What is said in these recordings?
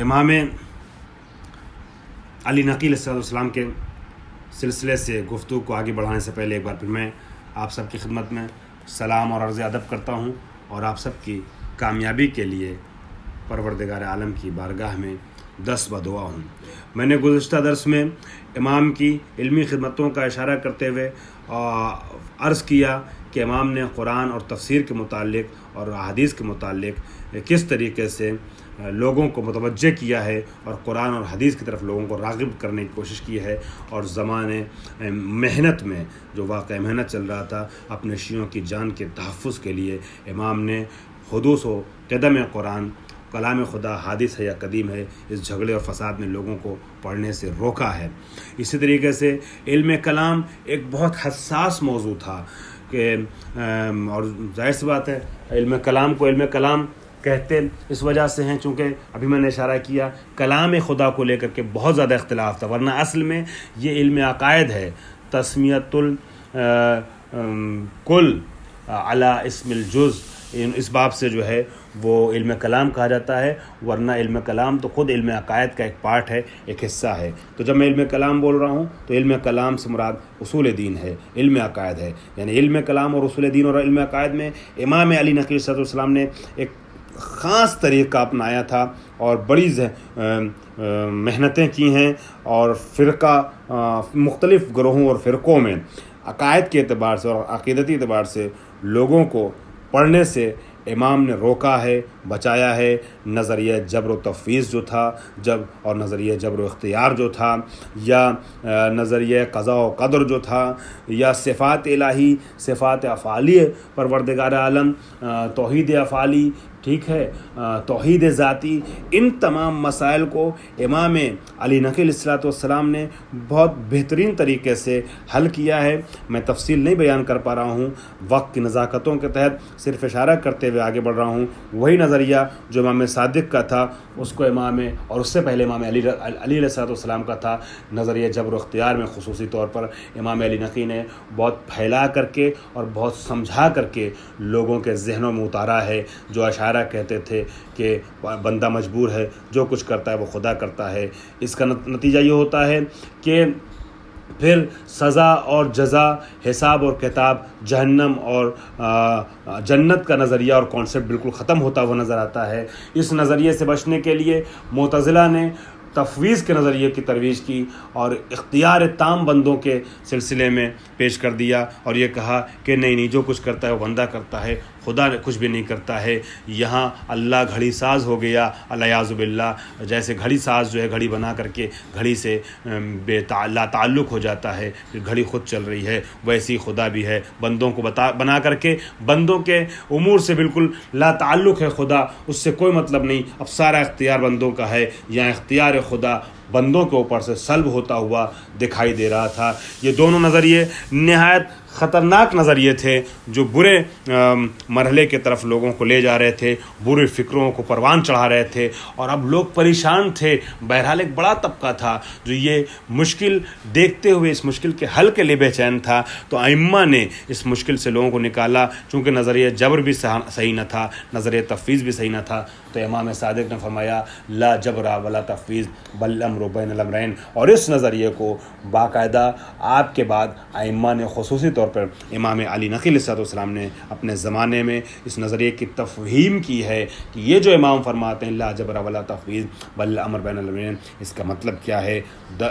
امام علی نقی علیہ السلام کے سلسلے سے گفتگو کو آگے بڑھانے سے پہلے ایک بار پھر میں آپ سب کی خدمت میں سلام اور عرض ادب کرتا ہوں اور آپ سب کی کامیابی کے لیے پروردگار عالم کی بارگاہ میں دست بدعا ہوں۔ میں نے گزشتہ درس میں امام کی علمی خدمتوں کا اشارہ کرتے ہوئے عرض کیا کہ امام نے قرآن اور تفسیر کے متعلق اور احادیث کے متعلق کس طریقے سے لوگوں کو متوجہ کیا ہے اور قرآن اور حدیث کی طرف لوگوں کو راغب کرنے کی کوشش کی ہے، اور زمانے محنت میں جو واقعہ محنت چل رہا تھا اپنے شیعوں کی جان کے تحفظ کے لیے امام نے حدوث و قدم قرآن، کلام خدا حادث ہے یا قدیم ہے، اس جھگڑے اور فساد میں لوگوں کو پڑھنے سے روکا ہے۔ اسی طریقے سے علم کلام ایک بہت حساس موضوع تھا کہ اور ظاہر سی بات ہے علم کلام کو علم کلام کہتے اس وجہ سے ہیں چونکہ ابھی میں نے اشارہ کیا کلام خدا کو لے کر کے بہت زیادہ اختلاف تھا، ورنہ اصل میں یہ علم عقائد ہے، تسمیت الکل علی اسم الجز، اس باب سے جو ہے وہ علم کلام کہا جاتا ہے، ورنہ علم کلام تو خود علم عقائد کا ایک پارٹ ہے، ایک حصہ ہے۔ تو جب میں علم کلام بول رہا ہوں تو علم کلام سے مراد اصول دین ہے، علم عقائد ہے، یعنی علم کلام اور اصول دین اور علم عقائد میں امام علی نقی علیہ السلام نے ایک خاص طریقہ اپنایا تھا اور بڑی محنتیں کی ہیں، اور مختلف گروہوں اور فرقوں میں عقائد کے اعتبار سے اور عقیدتی اعتبار سے لوگوں کو پڑھنے سے امام نے روکا ہے، بچایا ہے۔ نظریہ جبر و تفویض جو تھا اور نظریہ جبر و اختیار جو تھا، یا نظریہ قضاء و قدر جو تھا، یا صفات الہی، صفات افعالی پروردگار عالم، توحید افعالی، ٹھیک ہے، توحید ذاتی، ان تمام مسائل کو امام علی نقی علیہ السلام نے بہت بہترین طریقے سے حل کیا ہے۔ میں تفصیل نہیں بیان کر پا رہا ہوں، وقت کی نزاکتوں کے تحت صرف اشارہ کرتے ہوئے آگے بڑھ رہا ہوں۔ وہی نظریہ جو امام صادق کا تھا اس کو اور اس سے پہلے امام علی علیہ السلام کا تھا، نظریہ جبر و اختیار میں خصوصی طور پر امام علی نقی نے بہت پھیلا کر کے اور بہت سمجھا کر کے لوگوں کے ذہنوں میں اتارا ہے۔ جو اشارہ کہتے تھے کہ بندہ مجبور ہے، جو کچھ کرتا ہے وہ خدا کرتا ہے، اس کا نتیجہ یہ ہوتا ہے کہ پھر سزا اور جزا، حساب اور کتاب، جہنم اور جنت کا نظریہ اور کانسیپٹ بالکل ختم ہوتا ہوا نظر آتا ہے۔ اس نظریے سے بچنے کے لیے معتزلہ نے تفویض کے نظریے کی ترویج کی اور اختیار تام بندوں کے سلسلے میں پیش کر دیا، اور یہ کہا کہ نہیں جو کچھ کرتا ہے وہ بندہ کرتا ہے، خدا کچھ بھی نہیں کرتا ہے۔ یہاں اللہ گھڑی ساز ہو گیا، الیاذ باللہ، جیسے گھڑی ساز جو ہے گھڑی بنا کر کے گھڑی سے لا تعلق ہو جاتا ہے، پھر گھڑی خود چل رہی ہے، ویسے ہی خدا بھی ہے، بندوں کو بنا کر کے بندوں کے امور سے بالکل لا تعلق ہے خدا، اس سے کوئی مطلب نہیں، اب سارا اختیار بندوں کا ہے۔ یہاں اختیار خدا بندوں کے اوپر سے سلب ہوتا ہوا دکھائی دے رہا تھا۔ یہ دونوں نظریے نہایت خطرناک نظریے تھے جو برے مرحلے کی طرف لوگوں کو لے جا رہے تھے، برے فکروں کو پروان چڑھا رہے تھے، اور اب لوگ پریشان تھے۔ بہرحال ایک بڑا طبقہ تھا جو یہ مشکل دیکھتے ہوئے اس مشکل کے حل کے لیے بے چین تھا، تو ائمہ نے اس مشکل سے لوگوں کو نکالا۔ چونکہ نظریہ جبر بھی صحیح نہ تھا، نظریہ تفویض بھی صحیح نہ تھا، تو امام صادق نے فرمایا لا جبر ولا تفویض بل الامر بین الامرین، اور اس نظریے کو باقاعدہ آپ کے بعد ائمہ نے، خصوصی طور پر امام علی نقی علیہ السلام نے اپنے زمانے میں اس نظریے کی تفہیم کی ہے کہ یہ جو امام فرماتے ہیں لا جبر ولا تفویض بل الامر بین الامرین، اس کا مطلب کیا ہے؟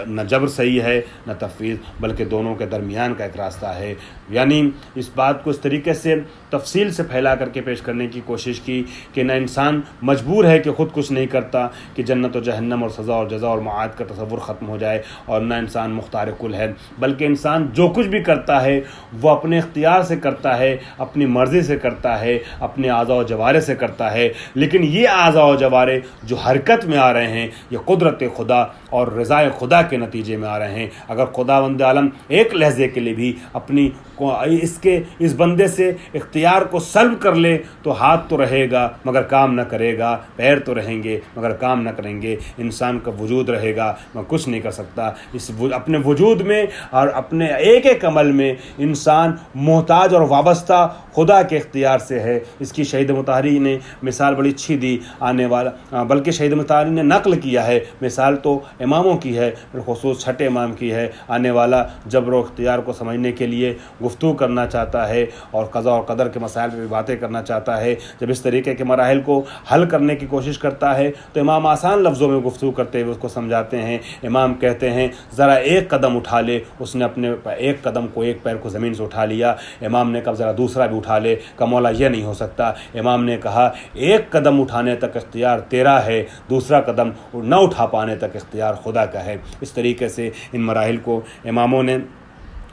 نہ جبر صحیح ہے نہ تفویض، بلکہ دونوں کے درمیان کا ایک راستہ ہے۔ یعنی اس بات کو اس طریقے سے تفصیل سے پھیلا کر کے پیش کرنے کی کوشش کی کہ نہ انسان مجبور ہے کہ خود کچھ نہیں کرتا کہ جنت و جہنم اور سزا اور جزا اور معاد کا تصور ختم ہو جائے، اور نہ انسان مختار کل ہے، بلکہ انسان جو کچھ بھی کرتا ہے وہ اپنے اختیار سے کرتا ہے، اپنی مرضی سے کرتا ہے، اپنے اعضاء و جوارح سے کرتا ہے۔ لیکن یہ اعضاء و جوارح جو حرکت میں آ رہے ہیں یہ قدرت خدا اور رضا خدا کے نتیجے میں آ رہے ہیں۔ اگر خداوند عالم ایک لحظے کے لیے بھی اپنی اس بندے سے اختیار کو سلب کر لے تو ہاتھ تو رہے گا مگر کام نہ کرے رہے گا، پیر تو رہیں گے مگر کام نہ کریں گے، انسان کا وجود رہے گا مگر کچھ نہیں کر سکتا۔ اس اپنے وجود میں اور اپنے ایک ایک عمل میں انسان محتاج اور وابستہ خدا کے اختیار سے ہے۔ اس کی شہید مطہری نے مثال بڑی اچھی دی، آنے والا بلکہ شہید مطہری نے نقل کیا ہے، مثال تو اماموں کی ہے، بالخصوص چھٹے امام کی ہے۔ آنے والا جبر و اختیار کو سمجھنے کے لیے گفتگو کرنا چاہتا ہے اور قضا اور قدر کے مسائل پہ بھی باتیں کرنا چاہتا ہے، جب اس طریقے کے مراحل کو حل کرنے کی کوشش کرتا ہے تو امام آسان لفظوں میں گفتگو کرتے ہوئے اس کو سمجھاتے ہیں۔ امام کہتے ہیں ذرا ایک قدم اٹھا لے، اس نے اپنے ایک قدم کو، ایک پیر کو زمین سے اٹھا لیا۔ امام نے کہا ذرا دوسرا بھی اٹھا لے، کہ مولا یہ نہیں ہو سکتا۔ امام نے کہا ایک قدم اٹھانے تک اختیار تیرا ہے، دوسرا قدم نہ اٹھا پانے تک اختیار خدا کا ہے۔ اس طریقے سے ان مراحل کو اماموں نے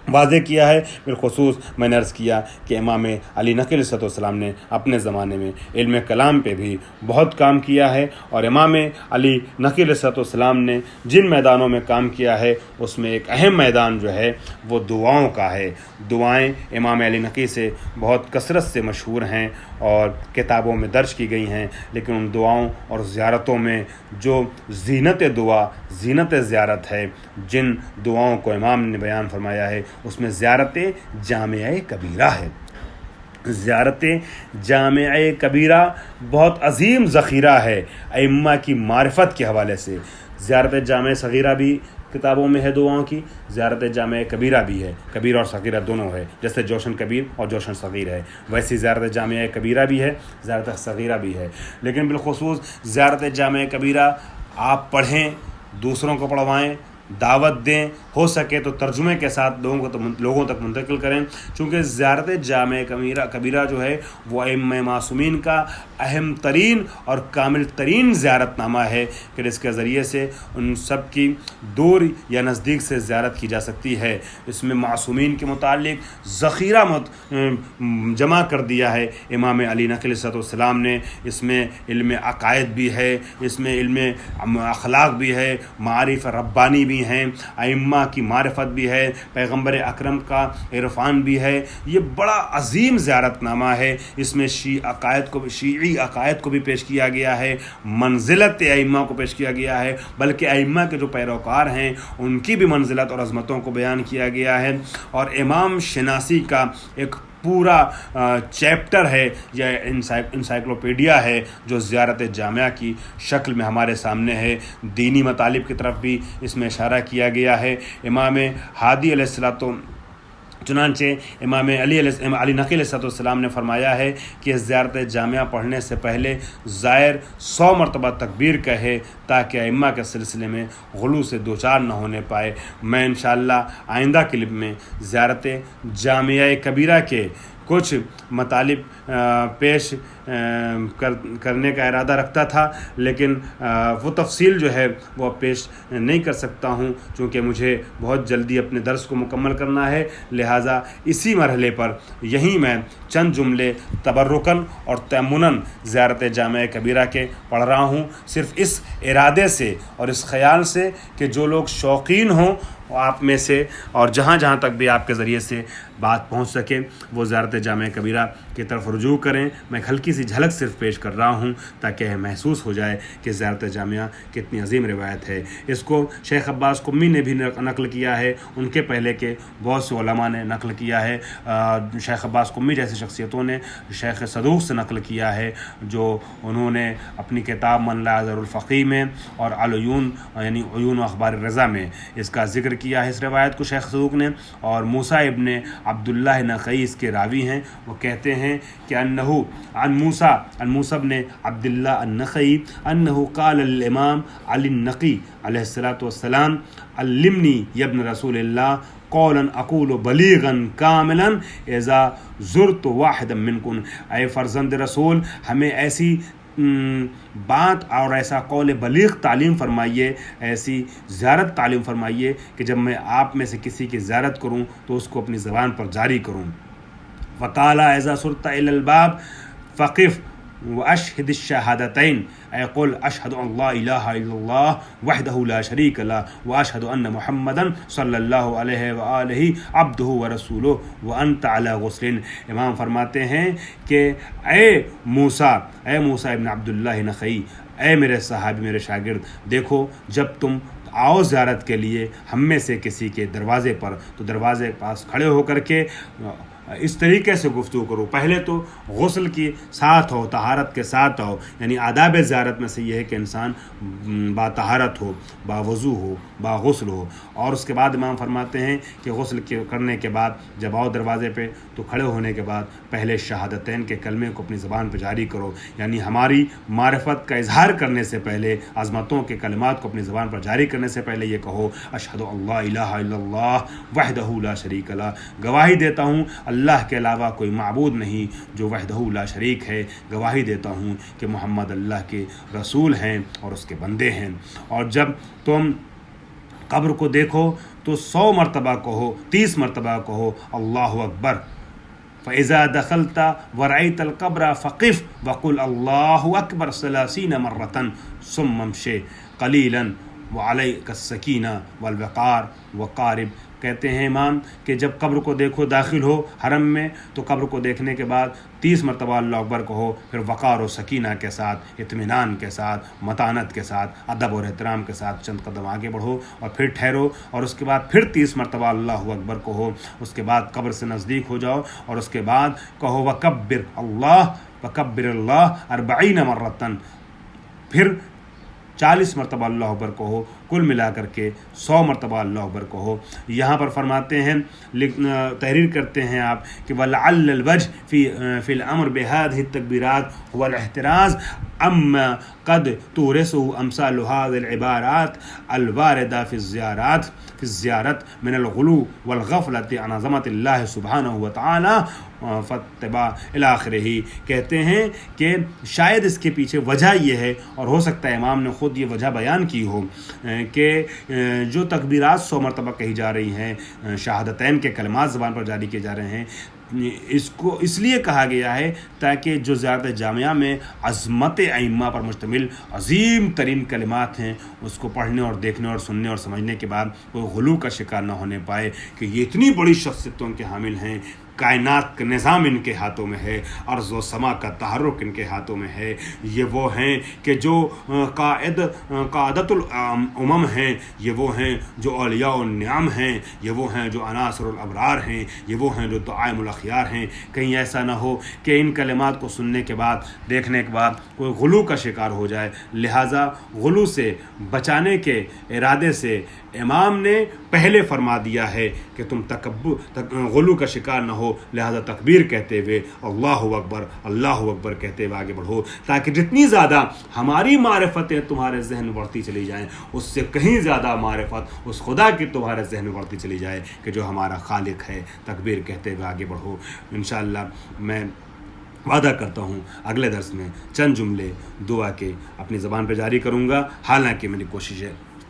واضح کیا ہے۔ بالخصوص میں نے عرض کیا کہ امام علی نقی علیہ السلام نے اپنے زمانے میں علم کلام پہ بھی بہت کام کیا ہے، اور امام علی نقی علیہ السلام نے جن میدانوں میں کام کیا ہے اس میں ایک اہم میدان جو ہے وہ دعاؤں کا ہے۔ دعائیں امام علی نقی سے بہت کثرت سے مشہور ہیں اور کتابوں میں درج کی گئی ہیں، لیکن ان دعاؤں اور زیارتوں میں جو زینت دعا، زینت زیارت ہے، جن دعاؤں کو امام نے بیان فرمایا ہے اس میں زیارت جامعہ کبیرہ ہے۔ زیارت جامعہ کبیرہ بہت عظیم ذخیرہ ہے ائمہ کی معرفت کے حوالے سے۔ زیارت جامعہ صغیرہ بھی کتابوں میں ہے دعاؤں کی، زیارت جامعہ کبیرہ بھی ہے، کبیر اور صغیرہ دونوں ہے، جیسے جوشن کبیر اور جوشن صغیر ہے، ویسی زیارت جامعہ کبیرہ بھی ہے، زیارت صغیرہ بھی ہے۔ لیکن بالخصوص زیارت جامعہ کبیرہ آپ پڑھیں، دوسروں کو پڑھوائیں، دعوت دیں، ہو سکے تو ترجمے کے ساتھ لوگوں تک منتقل کریں، چونکہ زیارت جامعہ کبیرہ جو ہے وہ ائمہ معصومین کا اہم ترین اور کامل ترین زیارت نامہ ہے کہ جس کے ذریعے سے ان سب کی دور یا نزدیک سے زیارت کی جا سکتی ہے۔ اس میں معصومین کے متعلق ذخیرہ جمع کر دیا ہے امام علی نقی علیہ السلام نے۔ اس میں علم عقائد بھی ہے، اس میں علم اخلاق بھی ہے، معارف ربانی بھی ہیں، ائمہ کی معرفت بھی ہے، پیغمبر اکرم کا عرفان بھی ہے۔ یہ بڑا عظیم زیارت نامہ ہے۔ اس میں شیعی عقائد کو بھی پیش کیا گیا ہے، منزلت ائمہ کو پیش کیا گیا ہے، بلکہ ائمہ کے جو پیروکار ہیں ان کی بھی منزلت اور عظمتوں کو بیان کیا گیا ہے، اور امام شناسی کا ایک پورا چیپٹر ہے یا انسائکلوپیڈیا ہے جو زیارت جامعہ کی شکل میں ہمارے سامنے ہے۔ دینی مطالب کی طرف بھی اس میں اشارہ کیا گیا ہے۔ امام ہادی علیہ السلام چنانچہ امام علی نقی علیہ السلام نے فرمایا ہے کہ زیارت جامعہ پڑھنے سے پہلے زائر 100 مرتبہ تکبیر کہے تاکہ ائمہ کے سلسلے میں غلو سے دوچار نہ ہونے پائے۔ میں انشاءاللہ آئندہ کلپ میں زیارت جامعہ کبیرہ کے کچھ مطالب پیش کرنے کا ارادہ رکھتا تھا، لیکن وہ تفصیل جو ہے وہ پیش نہیں کر سکتا ہوں چونکہ مجھے بہت جلدی اپنے درس کو مکمل کرنا ہے، لہٰذا اسی مرحلے پر یہیں میں چند جملے تبرکاً اور تیمناً زیارت جامعہ کبیرہ کے پڑھ رہا ہوں، صرف اس ارادے سے اور اس خیال سے کہ جو لوگ شوقین ہوں آپ میں سے اور جہاں جہاں تک بھی آپ کے ذریعے سے بات پہنچ سکے وہ زیارت جامعہ کبیرہ کی طرف رجوع کریں۔ میں ایک ہلکی سی جھلک صرف پیش کر رہا ہوں تاکہ محسوس ہو جائے کہ زیارت جامعہ کتنی عظیم روایت ہے۔ اس کو شیخ عباس قمی نے بھی نقل کیا ہے، ان کے پہلے کے بہت سے علماء نے نقل کیا ہے۔ شیخ عباس قمی جیسی شخصیتوں نے شیخ صدوق سے نقل کیا ہے، جو انہوں نے اپنی کتاب من لا یزر الفقیہ میں اور العیون یعنی عیون و اخبار الرضا میں اس کا ذکر کیا ہے اس روایت کو شیخ صدوق نے۔ اور موسیٰ ابن عبداللہ نخعی اس کے راوی ہیں، وہ کہتے ہیں کہ انہو عن موسیٰ ابن عبداللہ النخعی انہو قال الامام علی النقی علیہ السلام علمنی یا ابن رسول اللہ قولا اقول بلیغا کاملا اذا زرت واحدا منکم، اے فرزند رسول ہمیں ایسی بات اور ایسا قول بلیغ تعلیم فرمائیے، ایسی زیارت تعلیم فرمائیے کہ جب میں آپ میں سے کسی کی زیارت کروں تو اس کو اپنی زبان پر جاری کروں۔ فقال اذا صرت الى الباب فقف واشهد الشهادتين اي قل اشهد ان لا اله الا الله وحده لا شريك له واشهد ان محمدا صلی اللہ علیہ وآلہ عبدہ ورسولہ وانت علی غسل. امام فرماتے ہیں کہ اے موسیٰ ابن عبداللہ نخعی، اے میرے صحابی، میرے شاگرد، دیکھو جب تم آؤ زیارت کے لیے ہم میں سے کسی کے دروازے پر، تو دروازے کے پاس کھڑے ہو کر کے اس طریقے سے گفتگو کرو. پہلے تو غسل کی ساتھ ہو، طہارت کے ساتھ ہو، یعنی آداب زیارت میں سے یہ ہے کہ انسان با طہارت ہو، با وضو ہو، با غسل ہو. اور اس کے بعد امام فرماتے ہیں کہ غسل کرنے کے بعد جب آؤ دروازے پہ تو کھڑے ہونے کے بعد پہلے شہادتین کے کلمے کو اپنی زبان پہ جاری کرو، یعنی ہماری معرفت کا اظہار کرنے سے پہلے، عظمتوں کے کلمات کو اپنی زبان پر جاری کرنے سے پہلے یہ کہو اشہد ان لا الہ الا اللہ وحدہ لا شریک لہ، گواہی دیتا ہوں اللہ کے علاوہ کوئی معبود نہیں جو وحدہ لا شریک ہے، گواہی دیتا ہوں کہ محمد اللہ کے رسول ہیں اور اس کے بندے ہیں. اور جب تم قبر کو دیکھو تو 100 مرتبہ کہو، 30 مرتبہ کہو اللہ اکبر. فَإِذَا دَخَلْتَ وَرَأَيْتَ الْقَبْرَ فَقِفْ وَقُلْ اللَّهُ أَكْبَرَ 30 مرة ثُمَّ امْشِ قَلِيلًا وَعَلَيْكَ السَّكِينَةُ وَالْوَقَارُ وَقَارِبْ. کہتے ہیں امام کہ جب قبر کو دیکھو، داخل ہو حرم میں، تو قبر کو دیکھنے کے بعد 30 مرتبہ اللہ اکبر کہو، پھر وقار و سکینہ کے ساتھ، اطمینان کے ساتھ، متانت کے ساتھ، ادب اور احترام کے ساتھ چند قدم آگے بڑھو اور پھر ٹھہرو، اور اس کے بعد پھر 30 مرتبہ اللہ اکبر کہو. اس کے بعد قبر سے نزدیک ہو جاؤ اور اس کے بعد کہو وکبر اللہ 40 مرة، پھر 40 مرتبہ اللہ اکبر کہو، کل ملا کر کے 100 مرتبہ اللہ اکبر کہو. یہاں پر فرماتے ہیں، تحریر کرتے ہیں آپ کہ وَلَعَلَّ الْوَجْهَ فِي الْأَمْرِ بِهَذِهِ التَّكْبِيرَاتِ هُوَ الْاحْتِرَازُ أَمَّا قَدْ تُورِثُهُ أَمْثَالُ هَذِهِ الْعِبَارَاتِ الْوَارِدَةِ فِي الزِّيَارَةِ مِنَ الْغُلُوِّ وَالْغَفْلَةِ عَنْ عَظَمَةِ اللَّهِ سُبْحَانَهُ وَتَعَالَى فاتباع الاخرہ. کہتے ہیں کہ شاید اس کے پیچھے وجہ یہ ہے، اور ہو سکتا ہے امام نے خود یہ وجہ بیان کی ہو، کہ جو تکبیرات 100 مرتبہ کہی جا رہی ہیں، شہادتین کے کلمات زبان پر جاری کیے جا رہے ہیں، اس کو اس لیے کہا گیا ہے تاکہ جو زیارت جامعہ میں عظمت ائمہ پر مشتمل عظیم ترین کلمات ہیں، اس کو پڑھنے اور دیکھنے اور سننے اور سمجھنے کے بعد کوئی غلو کا شکار نہ ہونے پائے کہ یہ اتنی بڑی شخصیتوں کے حامل ہیں، کائنات کا نظام ان کے ہاتھوں میں ہے، ارض و سما کا تحرک ان کے ہاتھوں میں ہے. یہ وہ ہیں کہ جو قائدۃ الامم ہیں، یہ وہ ہیں جو اولیاء النعم ہیں، یہ وہ ہیں جو عناصر الابرار ہیں، یہ وہ ہیں جو دعائم الاخیار ہیں. کہیں ایسا نہ ہو کہ ان کلمات کو سننے کے بعد، دیکھنے کے بعد کوئی غلو کا شکار ہو جائے. لہٰذا غلو سے بچانے کے ارادے سے امام نے پہلے فرما دیا ہے کہ تم غلو کا شکار نہ ہو، لہذا تکبیر کہتے ہوئے اللہ اکبر کہتے ہوئے آگے بڑھو، تاکہ جتنی زیادہ ہماری معرفتیں تمہارے ذہن میں بڑھتی چلی جائیں، اس سے کہیں زیادہ معرفت اس خدا کی تمہارے ذہن میں بڑھتی چلی جائے کہ جو ہمارا خالق ہے. تکبیر کہتے ہوئے آگے بڑھو. انشاءاللہ میں وعدہ کرتا ہوں اگلے درس میں چند جملے دعا کے اپنی زبان پہ جاری کروں گا، حالانکہ میری کوشش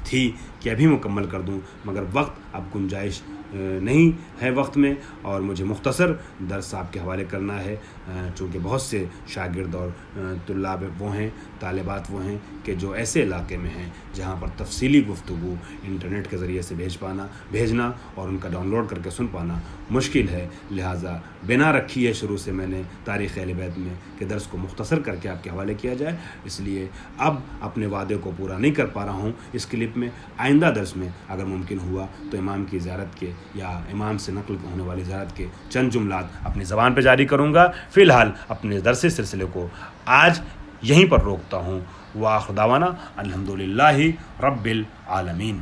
تھی کہ ابھی مکمل کر دوں، مگر وقت اب گنجائش نہیں ہے وقت میں، اور مجھے مختصر درس آپ کے حوالے کرنا ہے، چونکہ بہت سے شاگرد اور طلاب وہ ہیں، طالبات وہ ہیں کہ جو ایسے علاقے میں ہیں جہاں پر تفصیلی گفتگو انٹرنیٹ کے ذریعے سے بھیجنا اور ان کا ڈاؤن لوڈ کر کے سن پانا مشکل ہے. لہٰذا بنا رکھی ہے شروع سے میں نے تاریخ اہل بیت میں کہ درس کو مختصر کر کے آپ کے حوالے کیا جائے، اس لیے اب اپنے وعدے کو پورا نہیں کر پا رہا ہوں اس کلپ میں. آئندہ درس میں اگر ممکن ہوا تو امام کی زیارت کے یا امام سے نقل ہونے والی زیارت کے چند جملات اپنی زبان پہ جاری کروں گا. فی الحال اپنے درس سلسلے کو آج یہیں پر روکتا ہوں. وآخر دعوانا الحمدللہ رب العالمین.